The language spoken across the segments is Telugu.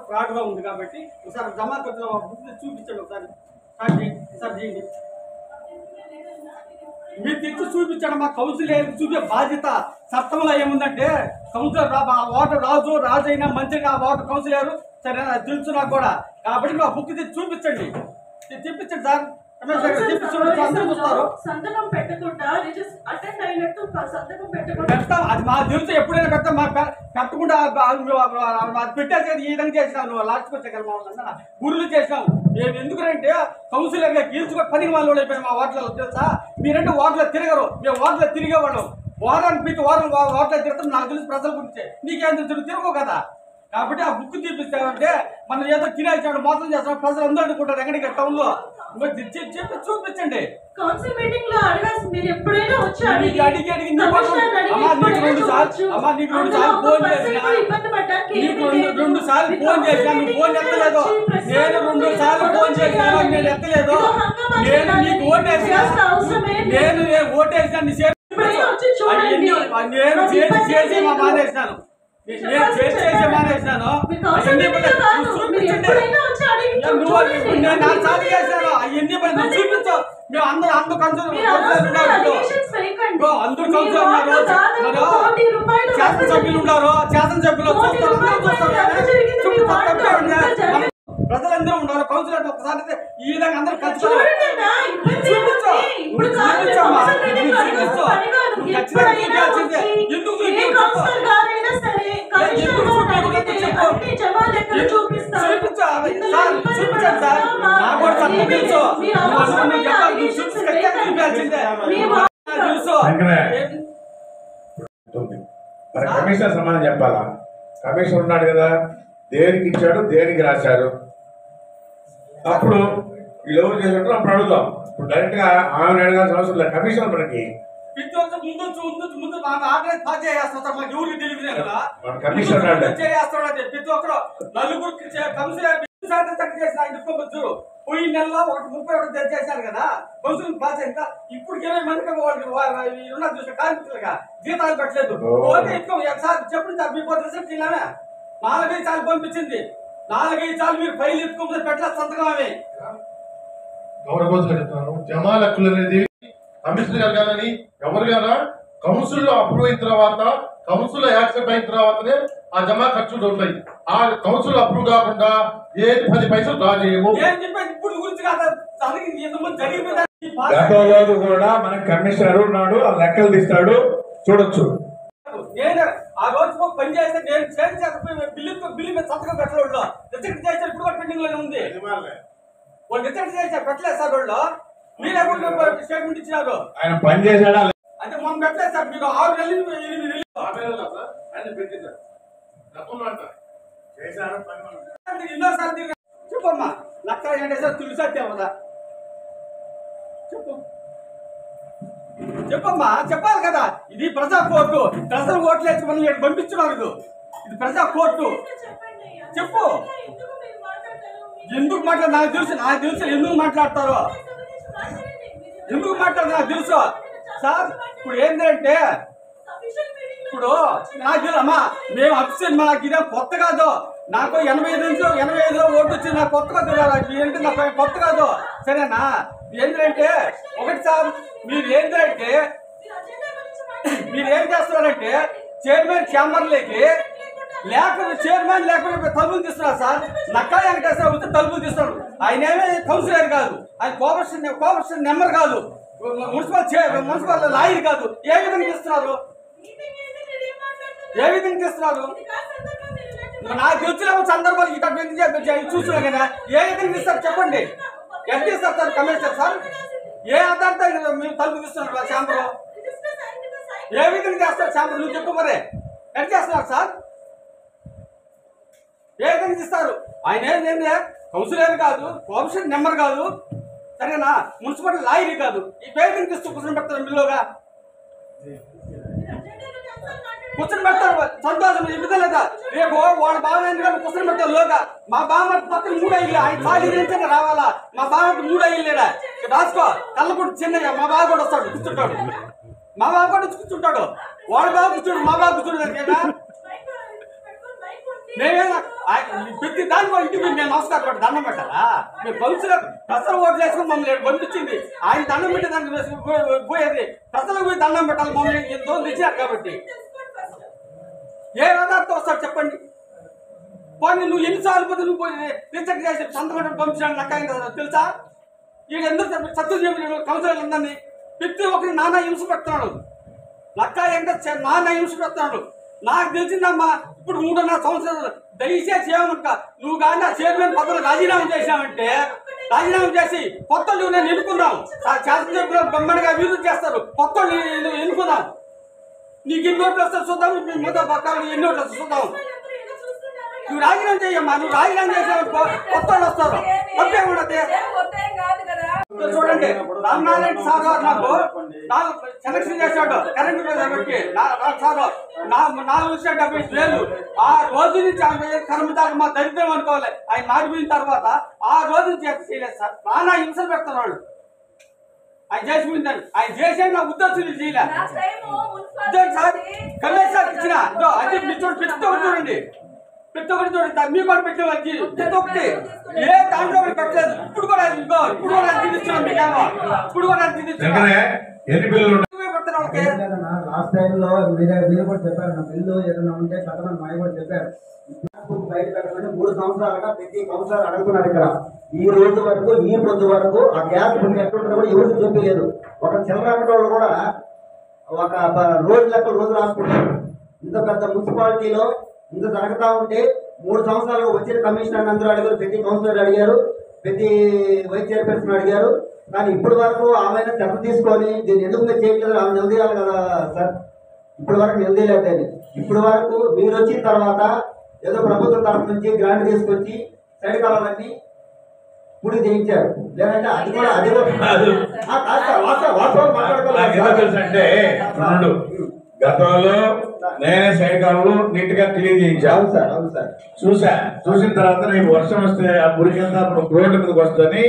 ఫ్రాడ్గా ఉంది కాబట్టి ఒకసారి జమా ఖర్చులో బుక్ చూపించండి ఒకసారి చేయండి. మీరు తెచ్చి చూపించండి. మా కౌన్సిలర్ చూపే బాధ్యత చట్టంలో ఏముందంటే కౌన్సిలర్ రాజు అయినా మంచిగా వాటర్ కౌన్సిలర్ సరే తెలుసు నాకు కూడా. కాబట్టి మా బుక్ తెచ్చి చూపించండి సార్. సంతకం పెట్టకుండా అటెండ్ అయినట్టు సంతకం పెట్టకుండా అది మా తెలుసు. ఎప్పుడైనా పెడతాం మా పెట్టకుండా పెట్టేసి ఈ విధంగా చేసినాం. నువ్వు లాస్ట్కి వచ్చేగలమా గురులు చేసినాం. మేము ఎందుకంటే కౌన్సిలర్గా గీల్చుకొని పనికి వాళ్ళు అయిపోయినా మా వాటిలో తెలుసా. మీరంటే వాటిలో తిరగరు, మేము వాటిలో తిరిగేవాళ్ళం. వారానికి ప్రతి వారం వాటిలో తిరుగుతాం. నాకు తెలిసి ప్రజల గురించి నీకేం తెలుసు తిరగవు కదా. కాబట్టి ఆ బుక్ చూపిస్తామంటే మనం ఏదో తినేసాడు మోసం చేస్తాం ప్రజలు అందరూ అనుకుంటారు. ఎక్కడికి టౌన్లో చెప్పి చూపించండి. కౌన్సిల్ మీటింగ్ లో అడగాల్సి మీరు ఎప్పుడైనా వచ్చి నీకు రెండు సార్లు ఫోన్ చేసినా నువ్వు ఫోన్ ఎత్తలేదు. నేను 2 సార్లు ఫోన్ చేసినాను, నేను ఎత్తలేదు. నేను నీకు ఓటేసినా నేను చేసి మానేసినాను. మానేసినాను. నేను 4 సార్లు చేశాను. అవన్నీ చూపించు. మేము అందరూ అందరూ శాసనసభ్యులు ఉన్నారు. శాసనసభ్యులు ప్రజలందరూ ఉన్నారు. కౌన్సిలర్ ఒకసారి ఈ విధంగా అందరూ కలిసి కమిషనర్ సమాధానం చెప్పాలా. కమిషనర్ ఉన్నాడు కదా, దేనికి ఇచ్చాడు దేనికి రాశారు. అప్పుడు వీళ్ళు ఎవరు చేసినట్టు అప్పుడు అడుగుతాం. ఇప్పుడు డైరెక్ట్ గా ఆమె అడగాల్సిన అవసరం లేదు. కమిషనర్ మనకి కమిషనర్ ప్రతి ఒక్కరు నలుగురికి పోయి నెలలో 31 చేశారు కదా కౌన్సిల్ పాస్ అయిందా. ఇప్పుడు 20 మందికి ఉన్నారు చూసిన కార్మికులుగా జీతాలు పెట్టలేదు. చెప్పండి సార్ మీకు రిజల్ట్ ఇలానే 4-5 సార్లు పంపించింది. 4-5 సార్లు మీరు ఫైల్ ఎత్తుకోకపోతే పెట్టలేదు సంతకం. అవి గౌరవంగా చెప్తాను. జమా లెక్కలు అనేది కమిషనర్ జరగాలని ఎవరు కదా కౌన్సిల్ లో అప్రూవ్ అయిన తర్వాత కౌన్సిల్ లో యాక్సెప్ట్ అయిన తర్వాతనే ఆ జమా ఖర్చులు ఉంటాయి. ఆ కౌన్సిల్ అప్రూవ్ కాకుండా ఏది 10 పైసలు డ్రా చేయము. గతంలో కూడా మన కమిషనర్ ఉన్నాడు, ఆ లెక్కలు తీస్తాడు చూడొచ్చు. నేను ఆ రోజు పని చేస్తే నేను బిల్లు మీద సంతకం పెట్టలేదు. రిజెక్ట్ చేస్తే ఇప్పుడు కూడా పెండింగ్ లోనే ఉంది. వాళ్ళు రిజెక్ట్ చేస్తే పెట్టలేదు సార్. వాళ్ళు మీరే స్టేట్మెంట్ ఇచ్చినారు. ఆయన పని చేశాడా అంటే మనం పెట్టలేదు సార్. మీరు 6 నెలలు 8 నెలలు చెప్పమ్మా. లక్ష 80 సార్ తులసి కదా చెప్పమ్మా. చెప్పాలి కదా. ఇది ప్రజా కోర్టు. ప్రజలు ఓట్లు వేసి మనం పంపించున్నారు. ఇది ప్రజా కోర్టు. చెప్పు ఎందుకు మాట్లాడు. నాకు తెలుసు ఎందుకు మాట్లాడతారో నాకు తెలుసు సార్. ఇప్పుడు ఏంటంటే ఇప్పుడు నాకు తెలుసు అమ్మా. మేము అప్సెట్ మాకు ఇదే కొత్త కాదు. నాకు 85 ఓటు వచ్చింది. నాకు కొత్త కాదు. ఏంటి నాకు కొత్త కాదు. సరేనా. ఏంటంటే ఒకటి సార్ మీరు ఏం చేస్తున్నారంటే చైర్మన్ ఛాంబర్లోకి చైర్మన్ లేకుండా తలుపులు తీస్తున్నారు సార్. నక్కా వెంకటేశ్వర వచ్చి తలుపులు తీస్తున్నాడు. ఆయన ఏమే కౌన్సిలర్ కాదు, ఆయన కోఆపరేషన్ నెంబర్ కాదు, మున్సిపల్ లాయర్ కాదు. ఏ విధంగా తీస్తున్నారు? నాకు తెలిసిన సందర్భాలు ఇక్కడ చూస్తున్నా కదా. ఏ విధంగా తీస్తారు చెప్పండి. ఎంత తీస్తారు సార్ కమిషనర్ సార్? ఏ ఆధారంతో మీరు తలుపు తీస్తున్నారు ఛాంబర్? ఏ విధంగా చేస్తారు ఛాంబర్? నువ్వు చెప్పు మరి. ఎంత చేస్తున్నారు సార్? ఏ విధంగా తీస్తారు? ఆయన ఏంటంటే కౌన్సిలర్ కాదు, కోఆపరేషన్ నెంబర్ కాదు, సరేనా, మున్సిపల్ లాయర్ కాదు. ఈ పేరు తీస్తూ కూర్చొని పెడతారు. మిల్లుగా కూర్చొని పెడతారు. సంతోషం ఇబ్బంది లేదా? రేపు వాళ్ళ బావ ఎందుకంటే కూర్చొని పెడతారు. లోగా మా బావ పక్కన 3 అయ్యి ఆయన ఖాళీ నుంచి రావాలా. మా బావ 3 అయ్యలేడా రాసుకో. కళ్ళకుడు చిన్నయ్య మా బావ కూడా వస్తాడు, కూర్చుంటాడు. మా బావ కూడా కూర్చుంటాడు. వాళ్ళ బావ కూర్చోడు, మా బావ కూర్చోడు. మేమేనా ప్రతి దానికి ఇంటికి మేము నమస్కారం పెట్టి దండం పెట్టాలా? మేము కౌన్సిలర్ ప్రజలు ఓట్లు వేసుకుని మమ్మల్ని పంపించింది. ఆయన దండం పెట్టి దానికి పోయేది ప్రజలకు పోయి దండం పెట్టాలి. మమ్మల్ని ఎంతో తెచ్చారు కాబట్టి ఏ ఆధారంతో వస్తారు చెప్పండి? పోనీ నువ్వు ఎన్నిసార్లు పోతే నువ్వు రిజెక్ట్ చేసి సంతకం పంపించాలని నాకు అయింది కదా తెలుసా? వీడు ఎందుకు సత్తు చెప్పిన కౌన్సిలర్లు అందరినీ ప్రతి ఒక్కరి నానా హింస పెడుతున్నాడు. లక్క ఎంత నానా హింస పెడుతున్నాడు. నాకు తెలిసిందమ్మా ఇప్పుడు 3.5 సంవత్సరాలు దయచేసి ఏమనుక నువ్వు కానీ ఆ చైర్మన్ పదవులు రాజీనామా చేసావంటే రాజీనామా చేసి కొత్త నువ్వు నేను ఎన్నుకుందాం. శాసనసభ్యులు బొమ్మడిగా అభివృద్ధి చేస్తారు. కొత్త ఎన్నుకుందాం. నీకు ఎన్ని ఓట్లు వస్తావు చూద్దాం. మిగతా పక్కన ఎన్ని ఓట్లు వస్తావు చూద్దాం. నువ్వు రాజీనామా చేయమ్మా. నువ్వు రాజీనామా చేసావు కొత్త వాళ్ళు వస్తారు. తప్పే ఉండదు. చూడండి రామనారాయణ సార్ నాకు సెలక్షన్ చేశాడు కరెంట్ పెట్టి సార్ 4,75,000 ఆ రోజు నుంచి కర్మదాకా మా దరిద్రం అనుకోవాలి. ఆయన మారిపోయిన తర్వాత ఆ రోజు నుంచి చేయలేదు సార్. నానా హింసలు పెడుతున్నాడు. ఆయన చేసిపోయిందని ఆయన చేసే నా ఉద్దేశం చేయలేదు సార్. కమిషనర్ ఇచ్చిన అది మీరు చూడండి ప్రతి ఒక్కటి చూడండి మీ కూడా పెట్టేవాళ్ళకి ప్రతి ఒక్కటి ఏ దాంట్లో పెట్టలేదు. ఇప్పుడు కూడా ఇప్పుడు కూడా అందిస్తున్నాం మీకేమో ఇప్పుడు కూడా అందిస్తున్నాం. లాస్ట్ టైంలో మీరు కూడా చెప్పారు నా బిల్లు ఏదైనా ఉంటే కట్టమని మాయ కూడా చెప్పారు. బయట పెట్టమని 3 సంవత్సరాలుగా ప్రతి కౌన్సిలర్ అడుగుతున్నారు. ఇక్కడ ఈ రోజు వరకు ఈ పొద్దు వరకు ఆ గ్యాస్ ఎట్లుంటుందో కూడా ఎవరికి చెప్పలేదు. ఒక చిల్లర కూడా ఒక రోజు లెక్క రోజు రాసుకుంటారు. ఇంత పెద్ద మున్సిపాలిటీలో ఇంత జరుగుతా ఉంటే 3 సంవత్సరాలుగా వచ్చిన కమిషనర్ అందరూ అడిగారు. ప్రతి కౌన్సిలర్ అడిగారు. ప్రతి వైస్ చైర్పర్సన్ అడిగారు. కానీ ఇప్పటి వరకు ఆమె శ్రద్ధ తీసుకొని దీన్ని ఎందుకు మీరు చేయట్లేదు ఆమె నిలదీయాలి కదా సార్. ఇప్పటి వరకు నిలదీయలేదు. ఇప్పటి వరకు మీరు వచ్చిన తర్వాత ఏదో ప్రభుత్వం తరఫు నుంచి గ్రాంట్ తీసుకొచ్చి సైడ్ కావాలని పుడి చేయించారు. లేదంటే అది కూడా అంటే గతంలో నేనే సైడ్ కాలంలో నీట్ గా క్లీన్ చేయించాను సార్. అవును సార్ చూసిన తర్వాత నేను వర్షం వస్తే ఆ మురికంతా రోడ్డు మీదకి వస్తుందని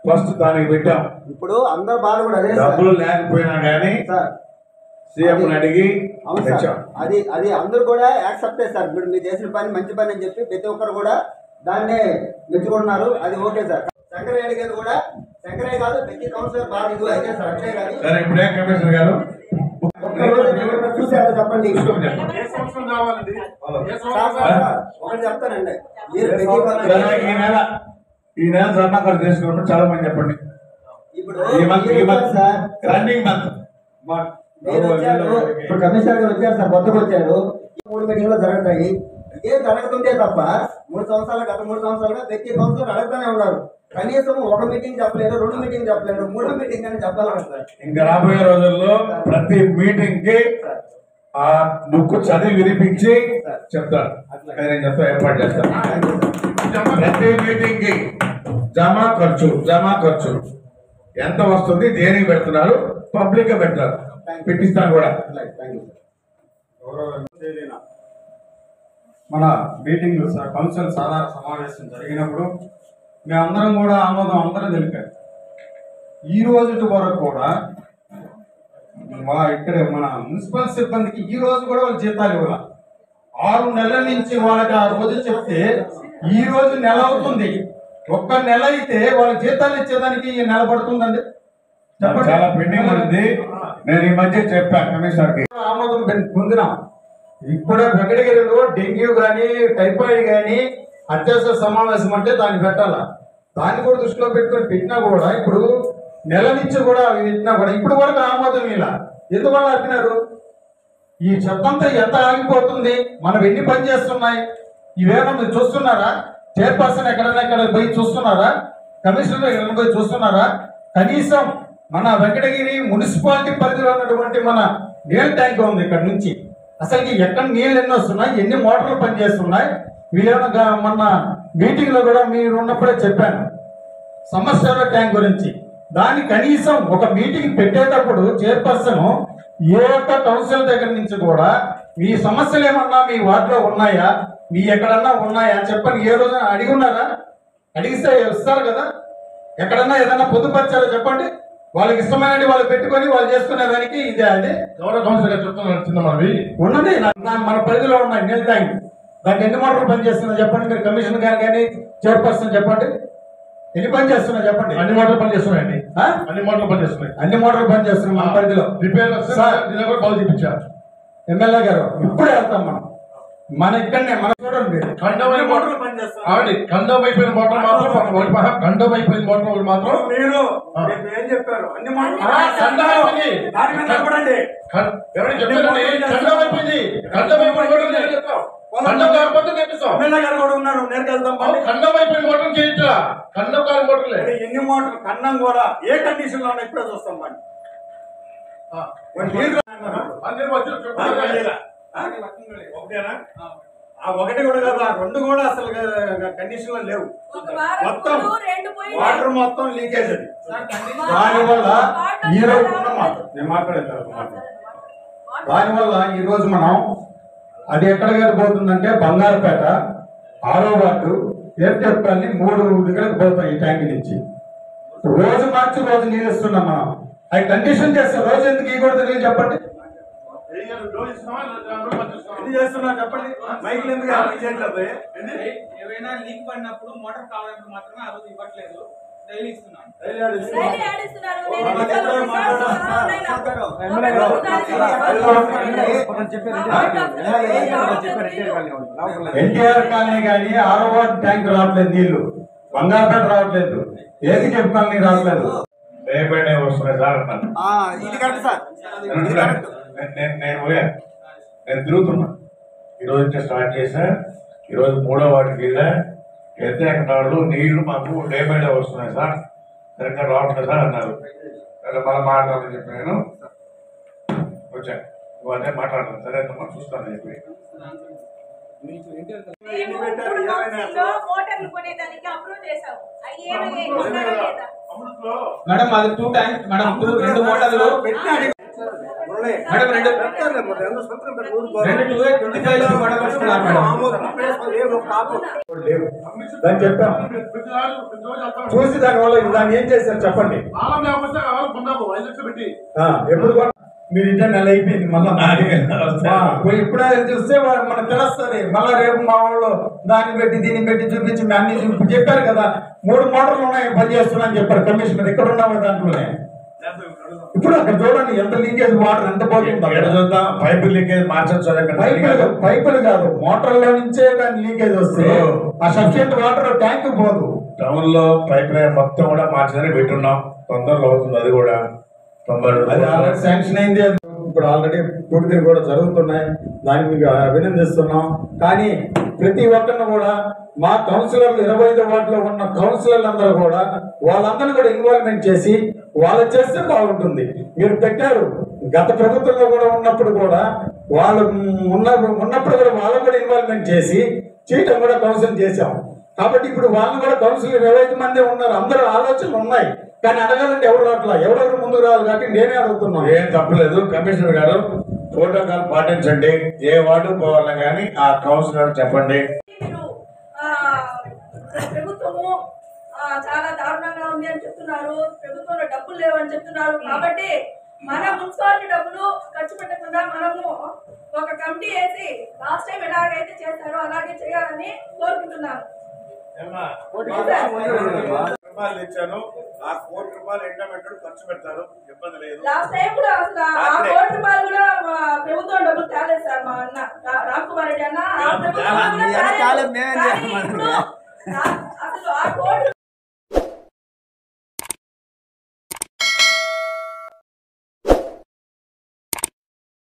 ఫస్ట్ దానికి పెట్టాం. ఇప్పుడు అందరు బాధ కూడా అదే డబ్బులు లేకపోయినా కానీ సీఎం అడిగి అది అది అందరూ కూడా యాక్సెప్ట్ చేస్తారు. ఇప్పుడు మీరు చేసిన పని మంచి పని అని చెప్పి ప్రతి ఒక్కరు కూడా దాన్నే మెచ్చుకుంటున్నారు. అది ఓకే సార్. శంకరయ్య అడిగేది కూడా శంకరయ్య కాదు ప్రతి కౌన్సిలర్ బాధ ఇది అయితే సార్. అట్లే కానీ ఇప్పుడే కమిషనర్ గారు చూసారు చెప్పండి. ఒకటి చెప్తానండి ఈ నెల ధర్నా ఖర్చు చేసుకున్నప్పుడు చాలా మంది చెప్పండి. ఇప్పుడు రన్నింగ్ మంత్ ఇప్పుడు కమిషనర్ గారు వచ్చారు సార్. కొత్తగా వచ్చారు. 3 మీటింగ్లు జరుగుతాయి. ఇదే జరుగుతుందే తప్ప 3 సంవత్సరాలు గత 3 సంవత్సరాలుగా ప్రతి కౌన్సిలర్ అడుగుతూనే ఉన్నారు. కనీసం 1 మీటింగ్ చెప్పలేదు, 2 మీటింగ్ చెప్పలేదు, 3 మీటింగ్ అని చెప్పాలి సార్. ఇంకా రాబోయే రోజుల్లో ప్రతి మీటింగ్ కి ఆ బుక్ చదివి వినిపించి చెప్తారు. నేను చెప్తా ఏర్పాటు చేస్తాను. ప్రతి మీటింగ్ కి జమా ఖర్చు ఎంత వస్తుంది, దేనికి పెడుతున్నారు, పబ్లిక్ గా పెడతారు. పెట్టిస్తాను కూడా. మన మీటింగ్ కౌన్సిల్ సాధారణ సమావేశం జరిగినప్పుడు మేమందరం కూడా ఆమోదం అందరం తెలిపారు. ఈ రోజు వరకు కూడా ఇక్కడ మన మున్సిపల్ సిబ్బందికి ఈ రోజు కూడా వాళ్ళు జీతాలు ఇవ్వాలి. 6 నెలల నుంచి వాళ్ళకి ఆ రోజు చెప్తే ఈ రోజు నెల అవుతుంది. 1 నెల అయితే వాళ్ళ జీతాలు ఇచ్చేదానికి నెల పడుతుందండి. చాలా పెండింగ్ ఉంది. నేను ఈ మధ్య చెప్పాను కమిషనర్ కి. ఆమోదం పొందినాం. ఇప్పుడు వెంకటగిరిలో డెంగ్యూ కానీ టైఫాయిడ్ కానీ అత్యవసర సమావేశం అంటే దాన్ని పెట్టాలా. దాన్ని కూడా దృష్టిలో పెట్టుకొని పెట్టినా కూడా ఇప్పుడు నెల నుంచి కూడా పెట్టినా కూడా ఇప్పుడు వరకు ఆమోదం ఇలా ఎందువల్ల ఆపినారు? ఈ చెత్తంతా ఎంత ఆగిపోతుంది? మనం ఎన్ని పని చేస్తున్నాయి ఇవేమో మీరు చూస్తున్నారా? చైర్పర్సన్ ఎక్కడ పోయి చూస్తున్నారా? కమిషనర్ ఎక్కడ పోయి చూస్తున్నారా? కనీసం మన వెంకటగిరి మున్సిపాలిటీ పరిధిలో ఉన్నటువంటి మన నీళ్ళ ట్యాంక్ ఉంది. ఇక్కడ నుంచి అసలు ఎక్కడ నీళ్ళు ఎన్ని వస్తున్నాయి, ఎన్ని మోటార్లు పనిచేస్తున్నాయి వీళ్ళేమన్నా మొన్న మీటింగ్ లో కూడా మీరు ఉన్నప్పుడే చెప్పాను సమస్యల ట్యాంక్ గురించి. దాన్ని కనీసం ఒక మీటింగ్ పెట్టేటప్పుడు చైర్పర్సన్ ఏ ఒక్క కౌన్సిల్ దగ్గర నుంచి కూడా మీ సమస్యలు ఏమన్నా మీ వార్డులో ఉన్నాయా, మీ ఎక్కడన్నా ఉన్నాయా చెప్పని ఏ రోజు అడిగి ఉన్నారా? అడిగిస్తే ఇస్తారు కదా. ఎక్కడన్నా ఏదన్నా పొందుపరిచారో చెప్పండి. వాళ్ళకి ఇష్టమైనది వాళ్ళు పెట్టుకొని వాళ్ళు చేసుకునే దానికి ఇదే. అదే గౌరవ కౌన్సిలర్ చెప్తున్నారు చిన్న మనవి ఉన్నది మన పరిధిలో ఉన్నాయి నీళ్ళ ట్యాంక్. దాన్ని ఎన్ని మోటార్లు పనిచేస్తున్నా చెప్పండి మీరు, కమిషన్ గారు కానీ చైర్పర్సన్ చెప్పండి, ఎన్ని పని చేస్తున్నా చెప్పండి. అన్ని మోటార్లు పనిచేస్తున్నాయండి, ఆ? అన్ని మోటార్లు పనిచేస్తున్నాయి. అన్ని మోటార్లు పనిచేస్తున్నాం మన పరిధిలో. రిపేర్ నిన్న కూడా బాగా చూపించారు ఎమ్మెల్యే గారు. ఇప్పుడే వెళ్తాం మన ఇక్కడనే మనం చూడండి. ఖండమైన మోటార్లు పనిచేస్తాం ఆవిడ. ఖండం అయిపోయిన మోటార్ మాత్రం ఖండం అయిపోయిన మోటార్ మాత్రం మీరు ఏం చెప్పారు? అన్ని మోటార్లు ఖండం అయిపోయింది. దాని మీద చెప్పండి. ఎవరైనా చెప్పారండి ఖండం అయిపోయింది. ఖండం అయిపోయిన మోటార్ నేను చెప్తాం. ఖండం కాకపోతే తెప్పిస్తాం. ఎమ్మెల్యే గారు కూడా ఉన్నారు, నేరుగా వెళ్తాం. ఖండం అయిపోయిన మోటార్ చేయట్లా, ఖండం కాని మోటార్లే. ఎన్ని మోటార్లు ఖండం కూడా ఏ కండిషన్ లో ఉన్నాయి ఇప్పుడే చూస్తాం. ఒకటి కూడా కదా, రెండు కూడా అసలు కండిషన్ లో లేవు. మొత్తం వాటర్ మొత్తం లీకేజ్ అది. దానివల్ల ఈ రోజు నేను మాట్లాడేస్తాను. దానివల్ల ఈ రోజు మనం అది ఎక్కడికి పోతుందంటే బంగారుపేట, 6వ వార్డు, ఏర్చెప్పాలని 3 దగ్గరకు పోతాం ఈ ట్యాంక్ నుంచి. రోజు మార్చి రోజు నీళ్ళు ఇస్తున్నాం మనం. అవి కండిషన్ చేస్తాం. రోజు ఎందుకు ఇవ్వకూడదు నీళ్ళు చెప్పండి. ఎన్ని చేస్తున్నా చెప్పండి. మైకులు ఎందుకు చేయట్లేదు? ఏవైనా లీక్ పడినప్పుడు మోటార్ కావాలన్నప్పుడు మాత్రమే ఆ రోజు ఇవ్వట్లేదు, డైలీ ఇస్తున్నాను. ఎన్టీఆర్ కాలనీ కానీ 6వ వార్డు ట్యాంక్ రావట్లేదు నీళ్లు, బంగారుపేట రావట్లేదు, ఏది చెప్పాలని రావట్లేదు. రేపేటే వస్తున్నాయి సార్ అన్నాను. ఇది కరెక్ట్ సార్. నేను తిరుగుతున్నా. ఈరోజు నుంచి స్టార్ట్ చేశా. ఈరోజు 3వ వార్డుకి వెళ్ళా. ఎత్తేకటాళ్ళు నీళ్లు మాకు రేపేటే వస్తున్నాయి సార్, సరిగ్గా రావట్లేదు సార్ అన్నారు. మళ్ళీ మాట్లాడాలని చెప్పి నేను వచ్చాను. అదే మాట్లాడతాను, సరే అమ్మా చూస్తాను చెప్పి. మోటార్లు కొనేదానికి అప్రూవ్ చేసాము. అవి ఏమైనా మేడం అది 2 ట్యాంక్స్ మేడం, 2 మోటార్లు మేడం, 25 మోటార్లు వస్తున్నారు మేడం. చెప్పాం చూసి దానివల్ల దాన్ని ఏం చేశారు చెప్పండి. ఎప్పుడు మీరు ఇంటర్ నెల అయిపోయింది, మళ్ళీ ఇప్పుడే చూస్తే మనకు తెలుస్తుంది. మళ్ళీ రేపు మా వాళ్ళు దాన్ని పెట్టి దీన్ని పెట్టి చూపించి అన్ని చూపి చెప్పారు కదా. 3 మోటార్లు ఉన్నాయి పని చేస్తున్నాయని చెప్పారు కమిషనర్. ఇక్కడ ఉన్నాము దాంట్లోనే. ఇప్పుడు అక్కడ చూడండి ఎంత లీకేజ్, వాటర్ ఎంత పోతుంది. చూద్దాం, పైపు లీకేజ్ మార్చచ్చు. పైపులు కాదు, మోటార్లో నుంచే కానీ లీకేజ్ వస్తే ఆ సఫిషియెంట్ వాటర్ ట్యాంక్ పోదు. టౌన్ లో పైప్ లైన్ మొత్తం కూడా మార్చదని పెట్టున్నాం. తొందరలో అవుతుంది అది కూడా. అది ఆల్రెడీ శాంక్షన్ అయింది. ఇప్పుడు ఆల్రెడీ పూర్తిగా కూడా జరుగుతున్నాయి. దాన్ని మీకు అభినందిస్తున్నాం. కానీ ప్రతి ఒక్కరిని కూడా మా కౌన్సిలర్లు 25 వార్డులో ఉన్న కౌన్సిలర్లు అందరూ కూడా వాళ్ళందరినీ కూడా ఇన్వాల్వ్మెంట్ చేసి వాళ్ళు చేస్తే బాగుంటుంది. మీరు పెట్టారు గత ప్రభుత్వంలో కూడా ఉన్నప్పుడు కూడా వాళ్ళు ఉన్నప్పుడు కూడా వాళ్ళని కూడా ఇన్వాల్వ్మెంట్ చేసి చేయటం కూడా కౌన్సిల్ చేశాం. కాబట్టి ఇప్పుడు వాళ్ళని కూడా కౌన్సిల్ 25 మంది ఉన్నారు. అందరూ ఆలోచనలు ఉన్నాయి, కానీ అడగాలంటే ఎవరు రావట్లా. ఎవరెవరు ముందుకు రావాలి కాబట్టి నేనే అడుగుతున్నాను. ఏం తప్పలేదు. కమిషనర్ గారు ప్రోటోకాల్ పాటించండి. ఏ వార్డు పోవాలని కానీ ఆ కౌన్సిలర్ చెప్పండి. ప్రభుత్వము చాలా దారుణంగా ఉంది అని చెప్తున్నారు. ప్రభుత్వంలో డబ్బులు లేవని చెప్తున్నారు. కాబట్టి మన మున్సిపాలిటీ డబ్బులు ఖర్చు పెట్టకుండా మనము ఒక కమిటీ వేసి లాస్ట్ టైం ఎలాగైతే చేశారో అలాగే చేయాలని కోరుకుంటున్నాను. రూపాయలు ఇచ్చాను. ఆ ₹1 ఎండబెట్టాడు, ఖర్చు పెడతారు, ఇబ్బంది లేదు. లాస్ట్ టైం కూడా అసలు ఆ ₹1 కూడా ప్రభుత్వం డబ్బులు తేలేదు సార్. మా అన్న రామ్కుమార్ రెడ్డి అన్న ఆ ప్రభుత్వం కూడా తేలేదు. అసలు ఆ ₹1